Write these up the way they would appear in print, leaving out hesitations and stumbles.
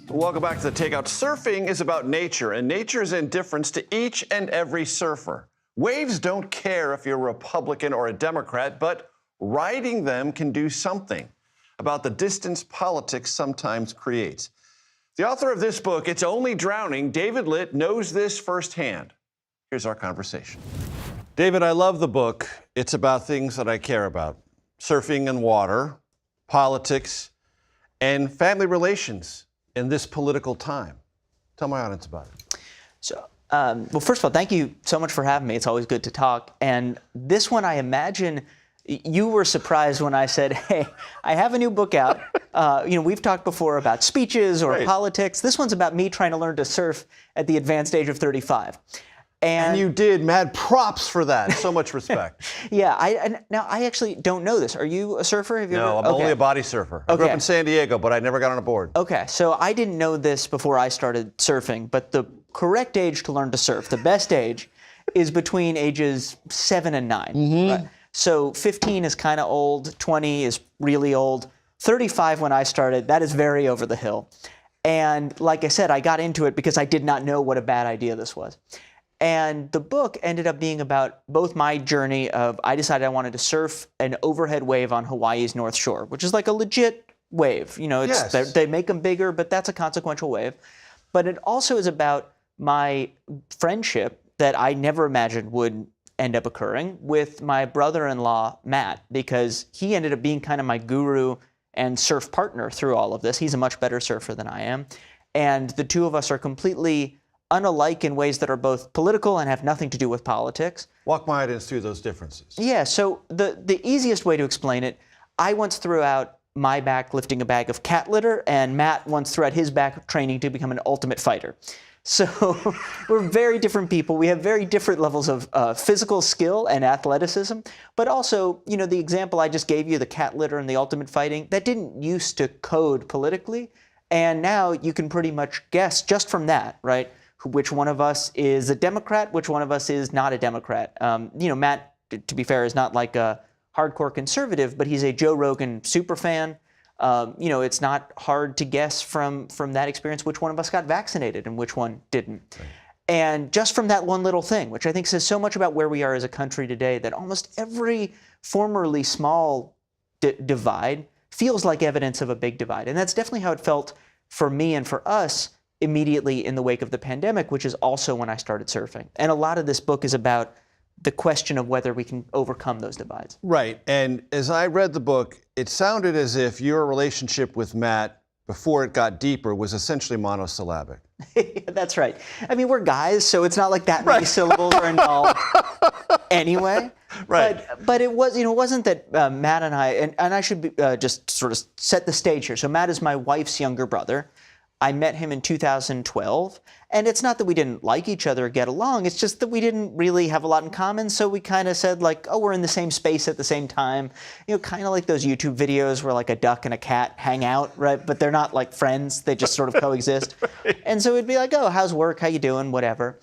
Welcome back to the Takeout. Surfing is about nature and nature's indifference to each and every surfer. Waves don't care if you're a Republican or a Democrat, but riding them can do something about the distance politics sometimes creates. The author of this book, It's Only Drowning, David Litt, knows this firsthand. Here's our conversation. David, I love the book. It's about things that I care about. Surfing and water, politics, and family relations in this political time. Tell my audience about it. So, well, first of all, thank you so much for having me. It's always good to talk. And this one, I imagine you were surprised when I said, hey, I have a new book out. We've talked before about speeches or politics. This one's about me trying to learn to surf at the advanced age of 35. And you did. Mad props for that. So much respect. Yeah. Now, I actually don't know this. Are you a surfer? Have you No, ever? I'm only a body surfer. I grew up in San Diego, but I never got on a board. Okay, so I didn't know this before I started surfing, but the correct age to learn to surf, the best age, is between ages 7 and 9. Mm-hmm. Right? So 15 is kind of old, 20 is really old, 35 when I started, that is very over the hill. And like I said, I got into it because I did not know what a bad idea this was. And the book ended up being about both my journey of, I decided I wanted to surf an overhead wave on Hawaii's North Shore, which is like a legit wave. You know, it's, they make them bigger, but that's a consequential wave. But it also is about my friendship that I never imagined would end up occurring with my brother-in-law, Matt, because he ended up being kind of my guru and surf partner through all of this. He's a much better surfer than I am. And the two of us are completely unalike in ways that are both political and have nothing to do with politics. Walk my audience through those differences. Yeah, so the easiest way to explain it, I once threw out my back lifting a bag of cat litter, and Matt once threw out his back training to become an ultimate fighter. So we're very different people. We have very different levels of physical skill and athleticism. But also, you know, the example I just gave you, the cat litter and the ultimate fighting, that didn't used to code politically. And now you can pretty much guess just from that, right, which one of us is a Democrat, which one of us is not a Democrat. Matt, to be fair, is not like a hardcore conservative, but he's a Joe Rogan superfan. It's not hard to guess from that experience which one of us got vaccinated and which one didn't. Right. And just from that one little thing, which I think says so much about where we are as a country today, that almost every formerly small divide feels like evidence of a big divide. And that's definitely how it felt for me and for us immediately in the wake of the pandemic, which is also when I started surfing. And a lot of this book is about the question of whether we can overcome those divides. Right. And as I read the book, it sounded as if your relationship with Matt, before it got deeper, was essentially monosyllabic. That's right. I mean, we're guys, so it's not like that many syllables are involved anyway. Right. But it was, it wasn't that Matt and I, and I should just sort of set the stage here. So Matt is my wife's younger brother. I met him in 2012, and it's not that we didn't like each other or get along, it's just that we didn't really have a lot in common, so we kind of said like, oh, we're in the same space at the same time, kind of like those YouTube videos where like a duck and a cat hang out, right? But they're not like friends, they just sort of coexist. Right. And so it'd be like, oh, how's work, how you doing, whatever.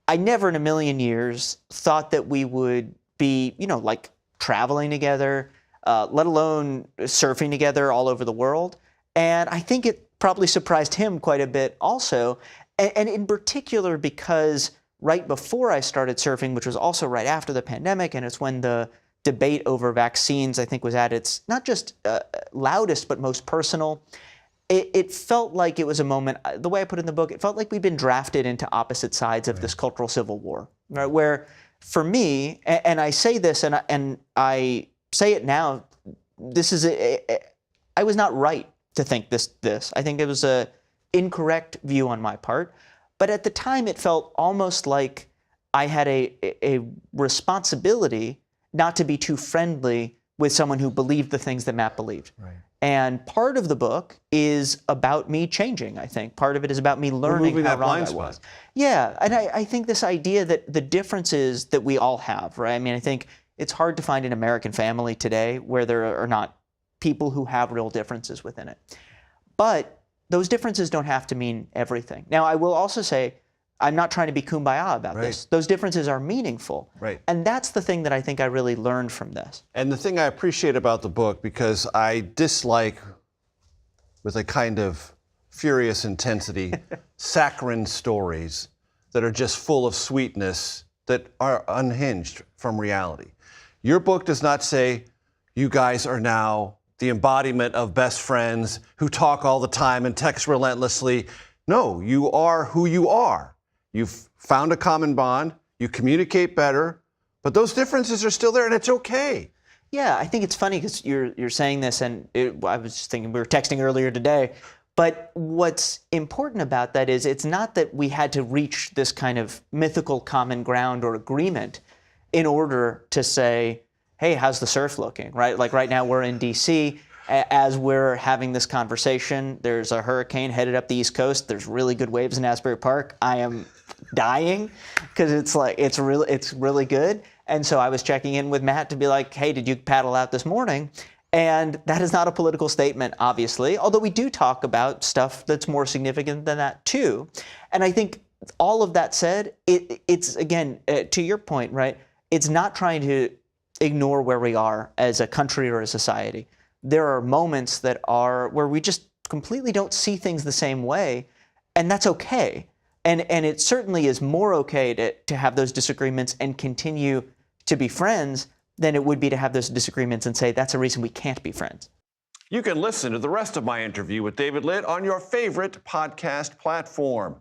I never in a million years thought that we would be, like traveling together, let alone surfing together all over the world. And I think it probably surprised him quite a bit also, and in particular because right before I started surfing, which was also right after the pandemic, and it's when the debate over vaccines, I think, was at its not just loudest, but most personal, it felt like it was a moment, the way I put it in the book, it felt like we'd been drafted into opposite sides of this cultural civil war, right? Where for me, and I say this, and I say it now, I was not right to think this. I think it was a incorrect view on my part. But at the time, it felt almost like I had a responsibility not to be too friendly with someone who believed the things that Matt believed. Right. And part of the book is about me changing, I think. Part of it is about me learning how wrong I was. Yeah, and I think this idea that the differences that we all have, right? I mean, I think it's hard to find an American family today where there are not people who have real differences within it. But those differences don't have to mean everything. Now, I will also say, I'm not trying to be kumbaya about this. Those differences are meaningful. Right. And that's the thing that I think I really learned from this. And the thing I appreciate about the book, because I dislike with a kind of furious intensity, saccharine stories that are just full of sweetness that are unhinged from reality. Your book does not say you guys are now the embodiment of best friends who talk all the time and text relentlessly. No, you are who you are. You've found a common bond, you communicate better, but those differences are still there, and it's okay. Yeah, I think it's funny because you're saying this, and I was just thinking, we were texting earlier today, but what's important about that is it's not that we had to reach this kind of mythical common ground or agreement in order to say, hey, how's the surf looking, right? Like right now we're in D.C. As we're having this conversation, there's a hurricane headed up the East Coast. There's really good waves in Asbury Park. I am dying because it's really good. And so I was checking in with Matt to be like, hey, did you paddle out this morning? And that is not a political statement, obviously, although we do talk about stuff that's more significant than that too. And I think all of that said, it's again, to your point, right? It's not trying to ignore where we are as a country or a society. There are moments that are where we just completely don't see things the same way, and that's okay. And it certainly is more okay to have those disagreements and continue to be friends than it would be to have those disagreements and say that's a reason we can't be friends. You can listen to the rest of my interview with David Litt on your favorite podcast platform.